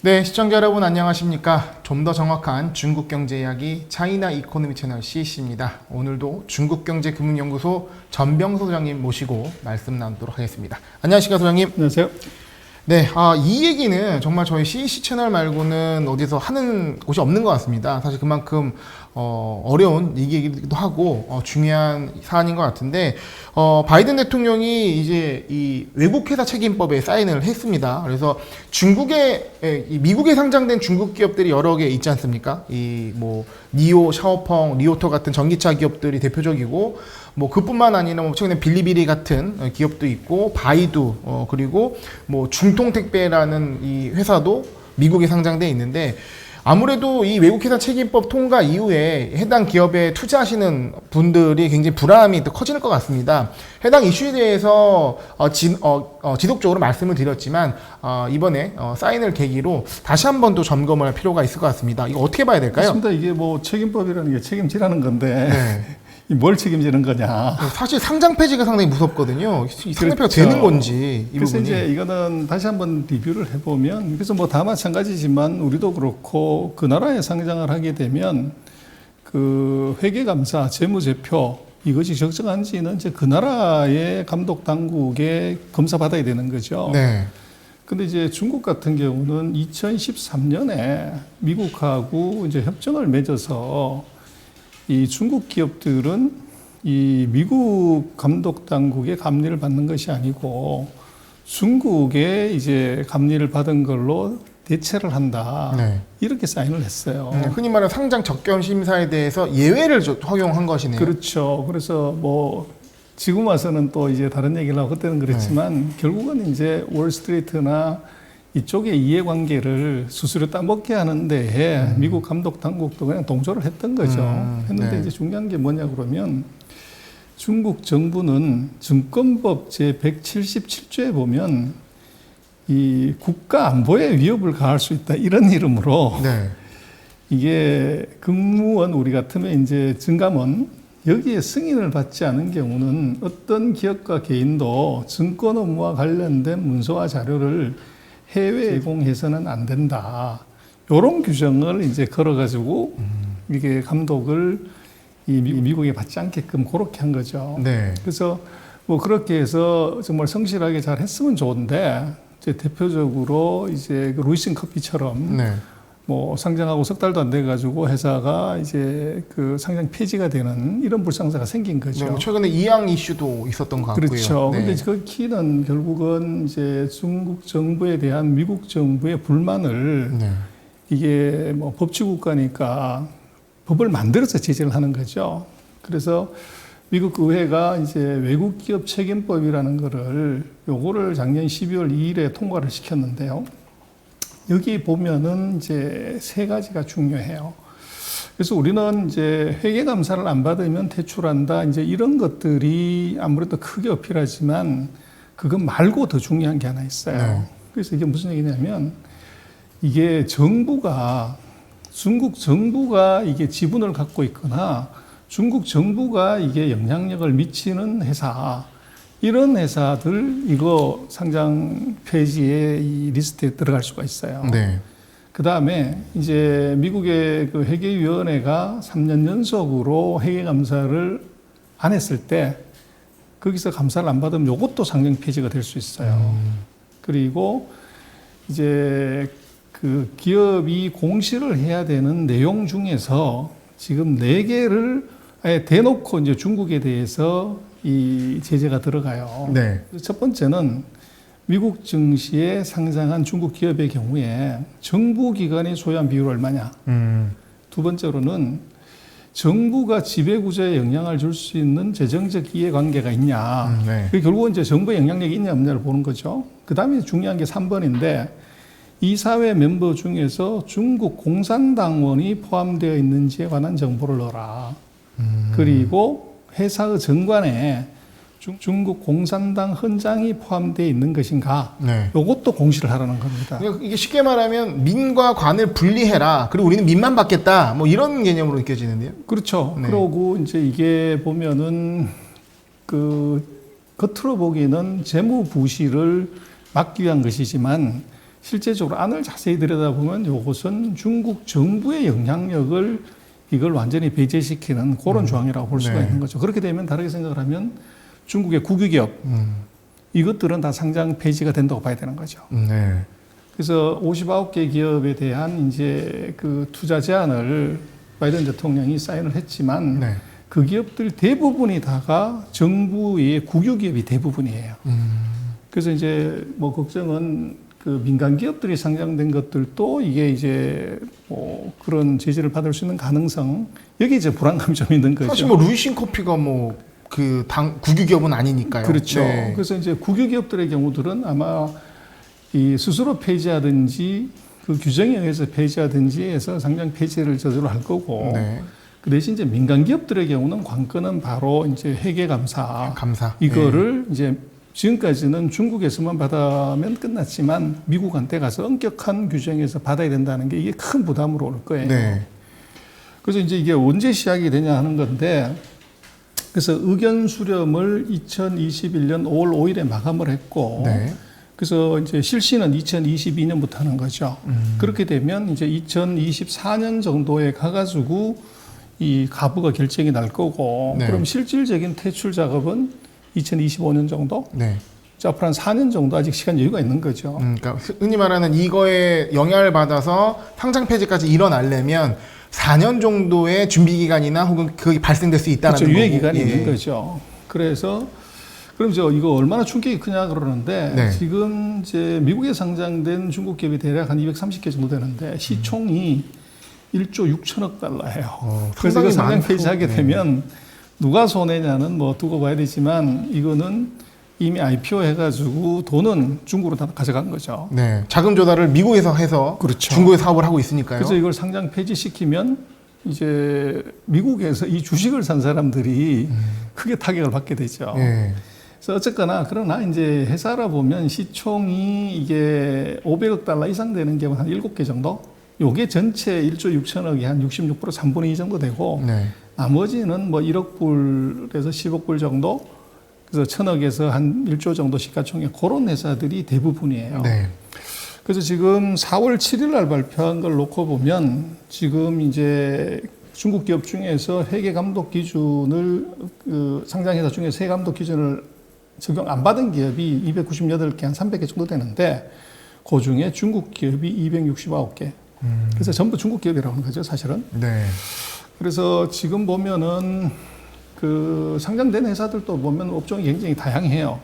네, 시청자 여러분 안녕하십니까? 좀 더 정확한 중국 경제 이야기 차이나 이코노미 채널 CC입니다. 오늘도 중국경제금융연구소 전병수 소장님 모시고 말씀 나누도록 하겠습니다. 안녕하십니까, 소장님? 안녕하세요. 네, 이 얘기는 정말 저희 CC 채널 말고는 어디서 하는 곳이 없는 것 같습니다. 사실 그만큼 어려운 얘기이기도 하고 중요한 사안인 것 같은데 바이든 대통령이 이제 이 외국회사 책임법에 사인을 했습니다. 그래서 미국에 상장된 중국 기업들이 여러 개 있지 않습니까? 니오, 샤오펑, 리오토 같은 전기차 기업들이 대표적이고 그뿐만 아니라 최근에 빌리비리 같은 기업도 있고 바이두 그리고 중통택배라는 이 회사도 미국에 상장돼 있는데 아무래도 이 외국회사 책임법 통과 이후에 해당 기업에 투자하시는 분들이 굉장히 불안함이 더 커질 것 같습니다. 해당 이슈에 대해서 지속적으로 말씀을 드렸지만 이번에 사인을 계기로 다시 한 번 또 점검을 할 필요가 있을 것 같습니다. 이거 어떻게 봐야 될까요? 맞습니다. 이게 책임법이라는 게 책임지라는 건데 네. 뭘 책임지는 거냐. 사실 상장 폐지가 상당히 무섭거든요. 이 상장 폐지가 그렇죠. 되는 건지 이 그래서 부분이. 이제 이거는 다시 한번 리뷰를 해보면 그래서 다 마찬가지지만 우리도 그렇고 그 나라에 상장을 하게 되면 그 회계감사, 재무제표 이것이 적정한지는 이제 그 나라의 감독 당국에 검사 받아야 되는 거죠. 네. 근데 이제 중국 같은 경우는 2013년에 미국하고 이제 협정을 맺어서 이 중국 기업들은 이 미국 감독 당국의 감리를 받는 것이 아니고 중국의 이제 감리를 받은 걸로 대체를 한다. 네. 이렇게 사인을 했어요. 흔히 말하는 상장 적격 심사에 대해서 예외를 허용한 것이네요. 그렇죠. 그래서 지금 와서는 또 이제 다른 얘기를 하고 그때는 그랬지만 결국은 이제 월스트리트나 이쪽의 이해관계를 수수료 따먹게 하는데 미국 감독 당국도 그냥 동조를 했던 거죠. 했는데 네. 이제 중요한 게 뭐냐 그러면 중국 정부는 증권법 제 177조에 보면 이 국가 안보에 위협을 가할 수 있다 이런 이름으로 네. 이게 공무원 우리 같으면 이제 증감원 여기에 승인을 받지 않은 경우는 어떤 기업과 개인도 증권 업무와 관련된 문서와 자료를 해외 제공해서는 안 된다. 이런 규정을 이제 걸어가지고 이게 감독을 이 미국에 받지 않게끔 그렇게 한 거죠. 네. 그래서 그렇게 해서 정말 성실하게 잘 했으면 좋은데 이제 대표적으로 이제 그 루이싱 커피처럼 네. 상장하고 석 달도 안 돼가지고 회사가 이제 그 상장 폐지가 되는 이런 불상사가 생긴 거죠. 최근에 이양 이슈도 있었던 것 같고요. 그렇죠. 네. 근데 그 키는 결국은 이제 중국 정부에 대한 미국 정부의 불만을 네. 이게 법치국가니까 법을 만들어서 제재를 하는 거죠. 그래서 미국 의회가 이제 외국 기업 책임법이라는 거를 요거를 작년 12월 2일에 통과를 시켰는데요. 여기 보면은 이제 세 가지가 중요해요. 그래서 우리는 이제 회계감사를 안 받으면 퇴출한다. 이제 이런 것들이 아무래도 크게 어필하지만 그것 말고 더 중요한 게 하나 있어요. 네. 그래서 이게 무슨 얘기냐면 이게 중국 정부가 이게 지분을 갖고 있거나 중국 정부가 이게 영향력을 미치는 회사 이런 회사들 이거 상장 폐지의 이 리스트에 들어갈 수가 있어요. 네. 그 다음에 이제 미국의 그 회계위원회가 3년 연속으로 회계감사를 안 했을 때 거기서 감사를 안 받으면 이것도 상장 폐지가 될 수 있어요. 그리고 이제 그 기업이 공시를 해야 되는 내용 중에서 지금 4개를 아예 대놓고 이제 중국에 대해서 이 제재가 들어가요. 네. 첫 번째는 미국 증시에 상장한 중국 기업의 경우에 정부 기관이 소유한 비율이 얼마냐. 두 번째로는 정부가 지배구조에 영향을 줄 수 있는 재정적 이해관계가 있냐. 네. 그게 결국은 이제 정부의 영향력이 있냐 없냐를 보는 거죠. 그 다음에 중요한 게 3번인데 이사회 멤버 중에서 중국 공산당원이 포함되어 있는지에 관한 정보를 넣어라. 그리고 회사의 정관에 중국 공산당 헌장이 포함되어 있는 것인가? 네. 이것도 공시를 하라는 겁니다. 이게 쉽게 말하면 민과 관을 분리해라. 그리고 우리는 민만 받겠다. 이런 개념으로 느껴지는데요. 그렇죠. 네. 그러고 이제 이게 보면은 그 겉으로 보기에는 재무 부실을 막기 위한 것이지만 실제적으로 안을 자세히 들여다보면 이것은 중국 정부의 영향력을 이걸 완전히 배제시키는 그런 조항이라고 볼 수가 네. 있는 거죠. 그렇게 되면 다르게 생각을 하면 중국의 국유기업 이것들은 다 상장 폐지가 된다고 봐야 되는 거죠. 네. 그래서 59개 기업에 대한 이제 그 투자 제한을 바이든 대통령이 사인을 했지만 네. 그 기업들 대부분이 다가 정부의 국유기업이 대부분이에요. 그래서 이제 뭐 걱정은 그 민간 기업들이 상장된 것들도 이게 이제 뭐 그런 제재를 받을 수 있는 가능성 여기 이제 불안감이 좀 있는 거죠. 사실 뭐 루이싱 커피가 뭐 그 당 국유기업은 아니니까요. 그렇죠. 네. 그래서 이제 국유기업들의 경우들은 아마 이 스스로 폐지하든지 그 규정에 의해서 폐지하든지 해서 상장 폐지를 저절로 할 거고 네. 그 대신 이제 민간 기업들의 경우는 관건은 바로 이제 회계감사 감사. 이거를 이제 지금까지는 중국에서만 받으면 끝났지만 미국한테 가서 엄격한 규정에서 받아야 된다는 게 이게 큰 부담으로 올 거예요. 네. 그래서 이제 이게 언제 시작이 되냐 하는 건데 그래서 의견 수렴을 2021년 5월 5일에 마감을 했고 네. 그래서 이제 실시는 2022년부터 하는 거죠. 그렇게 되면 이제 2024년 정도에 가가지고 이 가부가 결정이 날 거고 네. 그럼 실질적인 퇴출 작업은 2025년 정도? 네. 자, 앞으로 한 4년 정도 아직 시간 여유가 있는 거죠. 그러니까 흔히 말하는 이거에 영향을 받아서 상장 폐지까지 일어나려면 4년 정도의 준비 기간이나 혹은 그게 발생될 수 있다는 그렇죠. 거고. 유예 기간이 예. 있는 거죠. 그래서 그럼 이거 얼마나 충격이 크냐 그러는데 네. 지금 이제 미국에 상장된 중국 기업이 대략 한 230개 정도 되는데 시총이 1조 6천억 달러예요. 그래서 이거 상장 많죠. 폐지하게 네. 되면 누가 손해냐는 뭐 두고 봐야 되지만 이거는 이미 IPO 해가지고 돈은 중국으로 다 가져간 거죠. 네. 자금 조달을 미국에서 해서 그렇죠. 중국에 사업을 하고 있으니까요. 그래서 이걸 상장 폐지시키면 이제 미국에서 이 주식을 산 사람들이 크게 타격을 받게 되죠. 예. 그래서 어쨌거나 그러나 이제 회사라 보면 시총이 이게 500억 달러 이상 되는 게 한 7개 정도? 요게 전체 1조 6천억이 한 66% 3분의 2 정도 되고 네. 나머지는 뭐 1억 불에서 10억 불 정도 그래서 1,000억에서 한 1조 정도 시가총액 그런 회사들이 대부분이에요. 네. 그래서 지금 4월 7일 날 발표한 걸 놓고 보면 지금 이제 중국 기업 중에서 회계 감독 기준을 그 상장회사 중에서 회계 감독 기준을 적용 안 받은 기업이 298개 한 300개 정도 되는데 그 중에 중국 기업이 269개. 그래서 전부 중국 기업이라고 하는 거죠, 사실은. 네. 그래서 지금 보면은 그 상장된 회사들도 보면 업종이 굉장히 다양해요.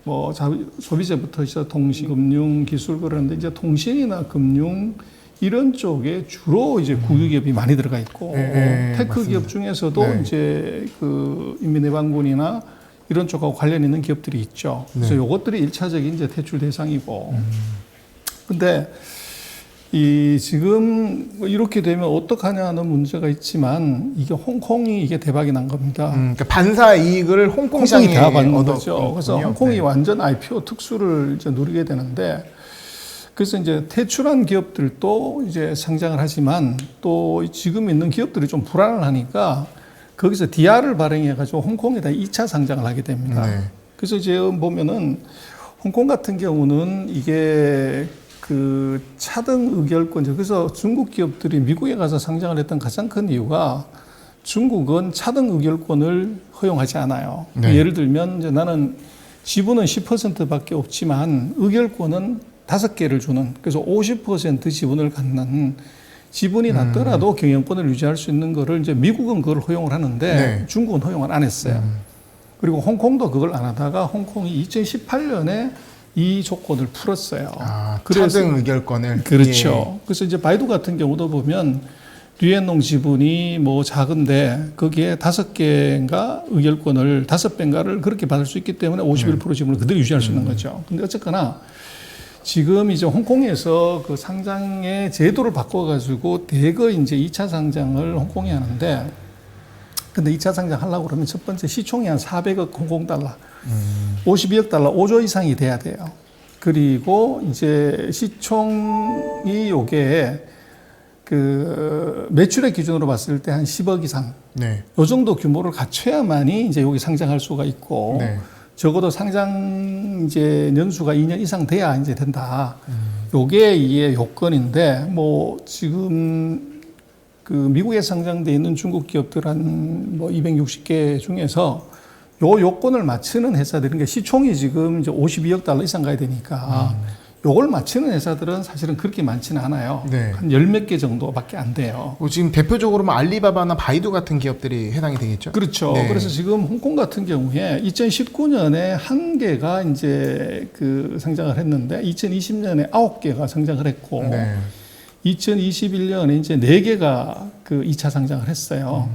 뭐 소비재부터 해서 통신, 금융, 기술 그러는데 이제 통신이나 금융 이런 쪽에 주로 이제 국유기업이 많이 들어가 있고 테크 맞습니다. 기업 중에서도 네. 이제 그 인민해방군이나 이런 쪽하고 관련 있는 기업들이 있죠. 그래서 네. 요것들이 일차적인 이제 퇴출 대상이고. 근데 이 지금 뭐 이렇게 되면 어떡하냐 하는 문제가 있지만 이게 홍콩이 이게 대박이 난 겁니다. 그러니까 반사 이익을 홍콩 홍콩이 시장에 다 받는 얻었군요. 거죠. 그래서 홍콩이 네. 완전 IPO 특수를 이제 누리게 되는데 그래서 이제 퇴출한 기업들도 이제 상장을 하지만 또 지금 있는 기업들이 좀 불안을 하니까 거기서 DR을 발행해 가지고 홍콩에다 2차 상장을 하게 됩니다. 네. 그래서 이제 보면은 홍콩 같은 경우는 이게 그 차등 의결권, 그래서 중국 기업들이 미국에 가서 상장을 했던 가장 큰 이유가 중국은 차등 의결권을 허용하지 않아요. 네. 예를 들면 이제 나는 지분은 10%밖에 없지만 의결권은 5개를 주는, 그래서 50% 지분을 갖는 지분이 낮더라도 경영권을 유지할 수 있는 거를 이제 미국은 그걸 허용을 하는데 네. 중국은 허용을 안 했어요. 그리고 홍콩도 그걸 안 하다가 홍콩이 2018년에 이 조건을 풀었어요. 아, 그래서 차등 의결권을. 그렇죠. 예. 그래서 이제 바이두 같은 경우도 보면 류엔농 지분이 뭐 작은데 거기에 5개인가 의결권을 5배인가를 그렇게 받을 수 있기 때문에 51% 지분을 그대로 유지할 수 있는 거죠. 근데 어쨌거나 지금 이제 홍콩에서 그 상장의 제도를 바꿔가지고 대거 이제 2차 상장을 홍콩이 하는데 근데 2차 상장 하려고 그러면 첫 번째 시총이 한 400억 홍콩 달러, 52억 달러, 5조 이상이 돼야 돼요. 그리고 이제 시총이 요게 그 매출의 기준으로 봤을 때 한 10억 이상, 네. 요 정도 규모를 갖춰야만이 이제 여기 상장할 수가 있고, 네. 적어도 상장 이제 연수가 2년 이상 돼야 이제 된다. 요게 이게 요건인데 뭐 지금 그 미국에 상장돼 있는 중국 기업들 한 뭐 260개 중에서 요 요건을 맞추는 회사들인 게 시총이 지금 이제 52억 달러 이상 가야 되니까 요걸 맞추는 회사들은 사실은 그렇게 많지는 않아요. 네. 한 열 몇 개 정도밖에 안 돼요. 지금 대표적으로 뭐 알리바바나 바이두 같은 기업들이 해당이 되겠죠? 그렇죠. 네. 그래서 지금 홍콩 같은 경우에 2019년에 한 개가 이제 그 상장을 했는데 2020년에 9개가 상장을 했고 네. 2021년에 이제 4개가 그 2차 상장을 했어요.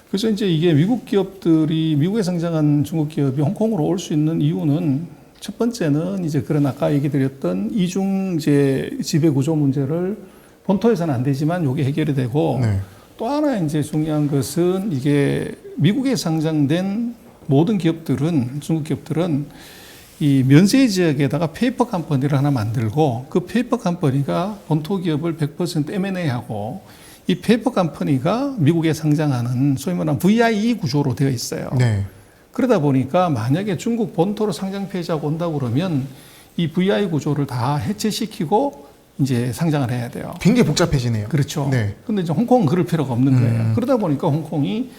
그래서 이제 이게 미국 기업들이 미국에 상장한 중국 기업이 홍콩으로 올 수 있는 이유는 첫 번째는 이제 그런 아까 얘기 드렸던 이중 이제 지배 구조 문제를 본토에서는 안 되지만 요게 해결이 되고 네. 또 하나 이제 중요한 것은 이게 미국에 상장된 모든 기업들은 중국 기업들은 이 면세 지역에다가 페이퍼 컴퍼니를 하나 만들고 그 페이퍼 컴퍼니가 본토 기업을 100% M&A하고 이 페이퍼 컴퍼니가 미국에 상장하는 소위 말하는 VIE 구조로 되어 있어요. 네. 그러다 보니까 만약에 중국 본토로 상장 폐지하고 온다고 그러면 이 VI 구조를 다 해체시키고 이제 상장을 해야 돼요. 굉장히 복잡해지네요. 그렇죠. 네. 근데 이제 홍콩은 그럴 필요가 없는 거예요. 그러다 보니까 홍콩이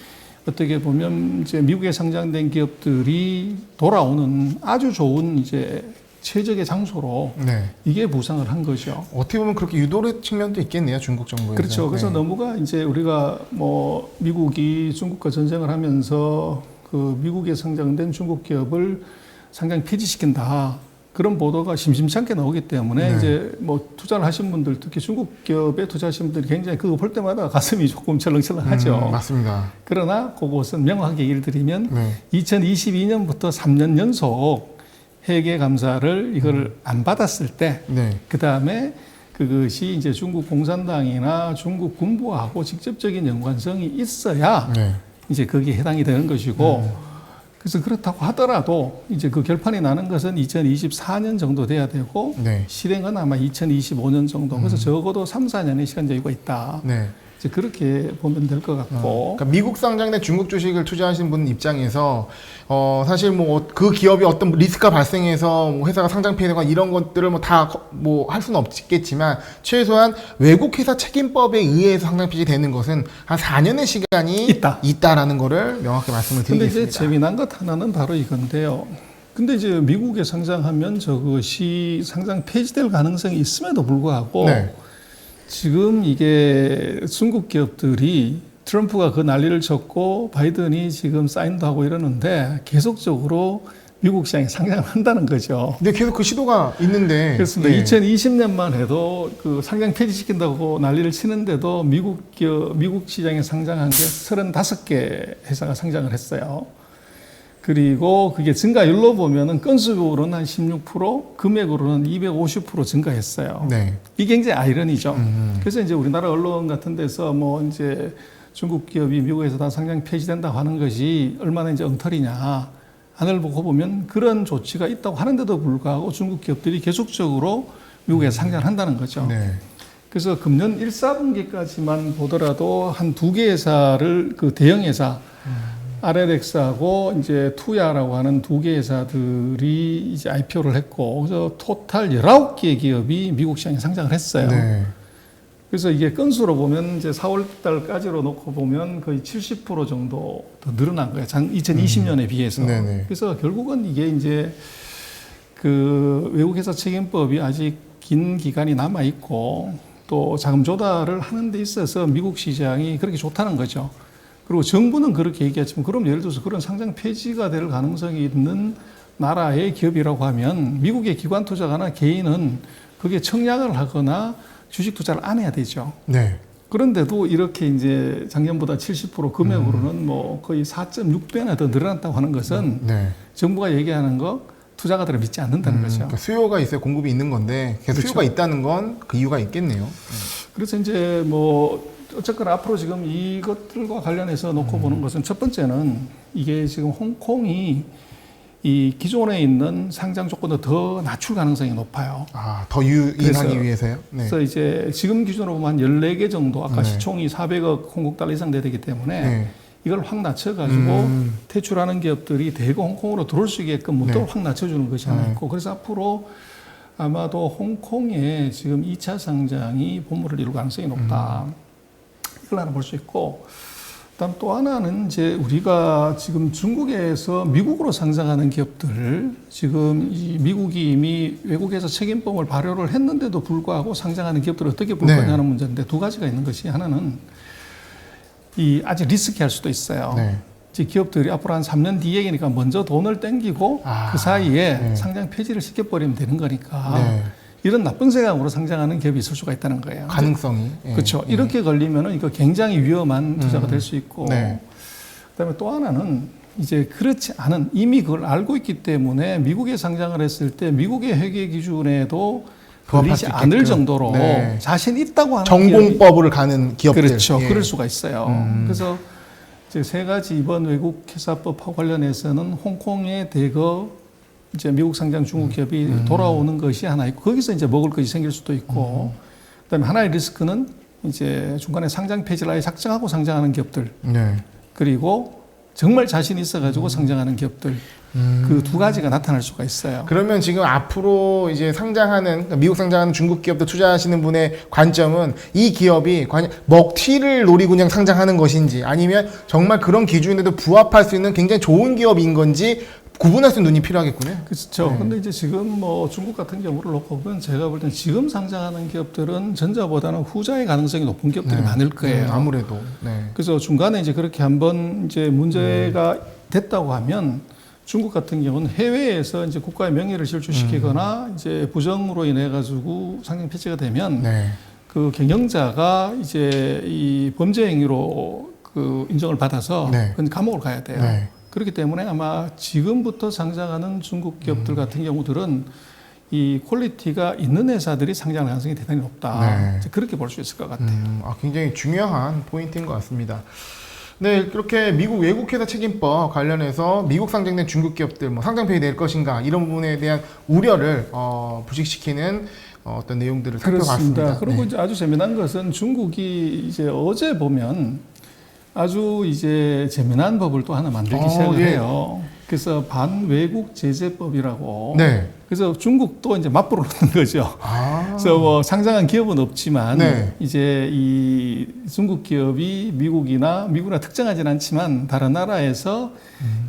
어떻게 보면 이제 미국에 상장된 기업들이 돌아오는 아주 좋은 이제 최적의 장소로 네. 이게 부상을 한 거죠. 어떻게 보면 그렇게 유도의 측면도 있겠네요, 중국 정부에서. 그렇죠. 그래서 네. 너무가 이제 우리가 뭐 미국이 중국과 전쟁을 하면서 그 미국에 상장된 중국 기업을 상장 폐지시킨다. 그런 보도가 심심찮게 나오기 때문에 네. 이제 뭐 투자를 하신 분들, 특히 중국 기업에 투자하신 분들이 굉장히 그거 볼 때마다 가슴이 조금 철렁철렁하죠. 맞습니다. 그러나 그것은 명확하게 얘기를 드리면 네. 2022년부터 3년 연속 회계 감사를 이걸 안 받았을 때, 네. 그 다음에 그것이 이제 중국 공산당이나 중국 군부하고 직접적인 연관성이 있어야 네. 이제 거기에 해당이 되는 것이고, 그래서 그렇다고 하더라도 이제 그 결판이 나는 것은 2024년 정도 돼야 되고, 네. 실행은 아마 2025년 정도. 그래서 적어도 3, 4년의 시간 여유가 있다. 네. 이제 그렇게 보면 될 것 같고. 그러니까 미국 상장된 중국 주식을 투자하신 분 입장에서 사실 뭐 그 기업이 어떤 리스크가 발생해서 뭐 회사가 상장 폐지되거나 이런 것들을 뭐 다 뭐 할 수는 없겠지만 최소한 외국 회사 책임법에 의해서 상장 폐지되는 것은 한 4년의 시간이 있다라는 거를 명확히 말씀을 근데 드리겠습니다. 이제 재미난 것 하나는 바로 이건데요. 근데 이제 미국에 상장하면 저것이 상장 폐지될 가능성이 있음에도 불구하고 네. 지금 이게 중국 기업들이 트럼프가 그 난리를 쳤고 바이든이 지금 사인도 하고 이러는데 계속적으로 미국 시장에 상장을 한다는 거죠. 근데 계속 그 시도가 있는데. 그렇습니다. 네. 2020년만 해도 그 상장 폐지시킨다고 난리를 치는데도 미국 시장에 상장한 게 35개 회사가 상장을 했어요. 그리고 그게 증가율로 보면은 건수로는 한 16%, 금액으로는 250% 증가했어요. 네. 이게 굉장히 아이러니죠. 그래서 이제 우리나라 언론 같은 데서 뭐 이제 중국 기업이 미국에서 다 상장 폐지된다고 하는 것이 얼마나 이제 엉터리냐. 하늘 보고 보면 그런 조치가 있다고 하는데도 불구하고 중국 기업들이 계속적으로 미국에서 상장을 한다는 거죠. 네. 그래서 금년 1, 4분기까지만 보더라도 한 2개 회사를 그 대형 회사 RLX하고 이제 투야라고 하는 2개 회사들이 이제 IPO를 했고, 그래서 토탈 19개 기업이 미국 시장에 상장을 했어요. 네. 그래서 이게 건수로 보면 이제 4월 달까지로 놓고 보면 거의 70% 정도 더 늘어난 거예요. 2020년에 비해서. 네네. 그래서 결국은 이게 이제 그 외국회사 책임법이 아직 긴 기간이 남아 있고 또 자금 조달을 하는 데 있어서 미국 시장이 그렇게 좋다는 거죠. 그리고 정부는 그렇게 얘기했지만 그럼 예를 들어서 그런 상장 폐지가 될 가능성이 있는 나라의 기업이라고 하면 미국의 기관 투자가나 개인은 그게 청약을 하거나 주식 투자를 안 해야 되죠. 네. 그런데도 이렇게 이제 작년보다 70% 금액으로는 뭐 거의 4.6배나 더 늘어났다고 하는 것은 네. 정부가 얘기하는 거 투자가들은 믿지 않는다는 거죠. 그러니까 수요가 있어야 공급이 있는 건데 계속 그렇죠. 수요가 있다는 건 그 이유가 있겠네요. 그래서 이제 뭐 어쨌거나 앞으로 지금 이것들과 관련해서 놓고 보는 것은 첫 번째는 이게 지금 홍콩이 이 기존에 있는 상장 조건을 더 낮출 가능성이 높아요. 아, 더 유인하기 위해서요? 네. 그래서 이제 지금 기준으로 보면 한 14개 정도, 아까 네. 시총이 400억 홍콩 달러 이상 돼야 되기 때문에 네. 이걸 확 낮춰가지고 퇴출하는 기업들이 대거 홍콩으로 들어올 수 있게끔 목적을 확 낮춰주는 것이 하나 있고, 그래서 앞으로 아마도 홍콩에 지금 2차 상장이 본물을 이룰 가능성이 높다. 이걸 하나 볼 수 있고, 그다음 또 하나는 이제 우리가 지금 중국에서 미국으로 상장하는 기업들, 지금 이 미국이 이미 외국에서 책임보험을 발효를 했는데도 불구하고 상장하는 기업들을 어떻게 볼 거냐는 문제인데, 두 가지가 있는 것이, 하나는 이 아직 리스키할 수도 있어요. 이제 기업들이 앞으로 한 3년 뒤 얘기니까 먼저 돈을 땡기고 그 사이에 상장 폐지를 시켜버리면 되는 거니까 이런 나쁜 생각으로 상장하는 기업이 있을 수가 있다는 거예요. 가능성이. 그렇죠. 이렇게 걸리면은 이거 굉장히 위험한 투자가 될 수 있고, 그다음에 또 하나는 이제 그렇지 않은, 이미 그걸 알고 있기 때문에 미국에 상장을 했을 때 미국의 회계 기준에도 걸리지 않을 정도로 자신 있다고 하는 전공법으로 가는 기업들. 그렇죠. 그럴 수가 있어요. 그래서 이제 세 가지 이번 외국 회사법하고 관련해서는 홍콩에 대거 이제 미국 상장 중국 기업이 돌아오는 것이 하나 있고, 거기서 이제 먹을 것이 생길 수도 있고, 그다음에 하나의 리스크는 이제 중간에 상장 폐지를 아예 작정하고 상장하는 기업들, 그리고 정말 자신 있어가지고 상장하는 기업들, 그 두 가지가 나타날 수가 있어요. 그러면 지금 앞으로 이제 상장하는, 그러니까 미국 상장하는 중국 기업들 투자하시는 분의 관점은 이 기업이 먹튀를 노리고 그냥 상장하는 것인지, 아니면 정말 그런 기준에도 부합할 수 있는 굉장히 좋은 기업인 건지 구분할 수 있는 눈이 필요하겠군요. 그렇죠. 근데 이제 지금 뭐 중국 같은 경우를 놓고 보면 제가 볼 때는 지금 상장하는 기업들은 전자보다는 후자의 가능성이 높은 기업들이 많을 거예요. 아무래도. 그래서 중간에 이제 그렇게 한번 이제 문제가 됐다고 하면 중국 같은 경우는 해외에서 이제 국가의 명예를 실추시키거나 이제 부정으로 인해 가지고 상장 폐지가 되면 그 경영자가 이제 이 범죄 행위로 그 인정을 받아서 그건 감옥을 가야 돼요. 그렇기 때문에 아마 지금부터 상장하는 중국 기업들 같은 경우들은 이 퀄리티가 있는 회사들이 상장할 가능성이 대단히 높다. 그렇게 볼 수 있을 것 같아요. 굉장히 중요한 포인트인 것 같습니다. 네, 그렇게 미국 외국회사 책임법 관련해서 미국 상장된 중국 기업들 뭐 상장 폐지될 것인가 이런 부분에 대한 우려를 부식시키는 어떤 내용들을 살펴봤습니다. 그렇습니다. 그리고 이제 아주 재미난 것은 중국이 이제 어제 보면 아주 이제 재미난 법을 또 하나 만들기 시작을 해요. 그래서 반외국 제재법이라고. 그래서 중국도 이제 맞불을 놓는 거죠. 그래서 뭐 상장한 기업은 없지만 이제 이 중국 기업이 미국이나 특정하지는 않지만 다른 나라에서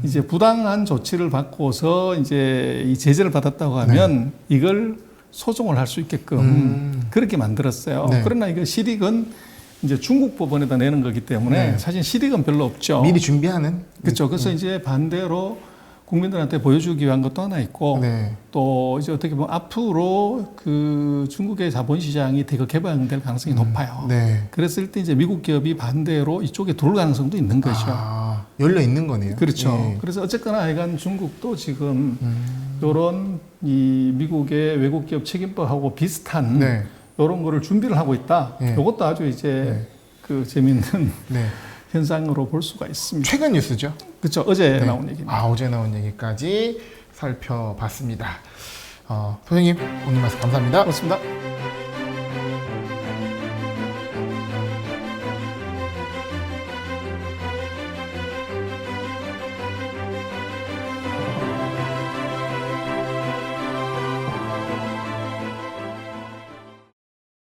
이제 부당한 조치를 받고서 이제 이 제재를 받았다고 하면 이걸 소송을 할 수 있게끔 그렇게 만들었어요. 그러나 이거 실익은 이제 중국 법원에다 내는 거기 때문에 사실 실익은 별로 없죠. 미리 준비하는. 그렇죠. 그래서 이제 반대로 국민들한테 보여주기 위한 것도 하나 있고, 또 이제 어떻게 보면 앞으로 그 중국의 자본시장이 대거 개방될 가능성이 높아요. 그랬을 때 이제 미국 기업이 반대로 이쪽에 들어올 가능성도 있는 거죠. 열려 있는 거네요. 그렇죠. 그래서 어쨌거나 하여간 중국도 지금 이런 이 미국의 외국 기업 책임법하고 비슷한 이런 거를 준비를 하고 있다. 이것도 아주 이제 그 재미있는 현상으로 볼 수가 있습니다. 최근 뉴스죠? 그렇죠. 어제 나온 얘기입니다. 어제 나온 얘기까지 살펴봤습니다. 선생님 오늘 말씀 감사합니다. 고맙습니다.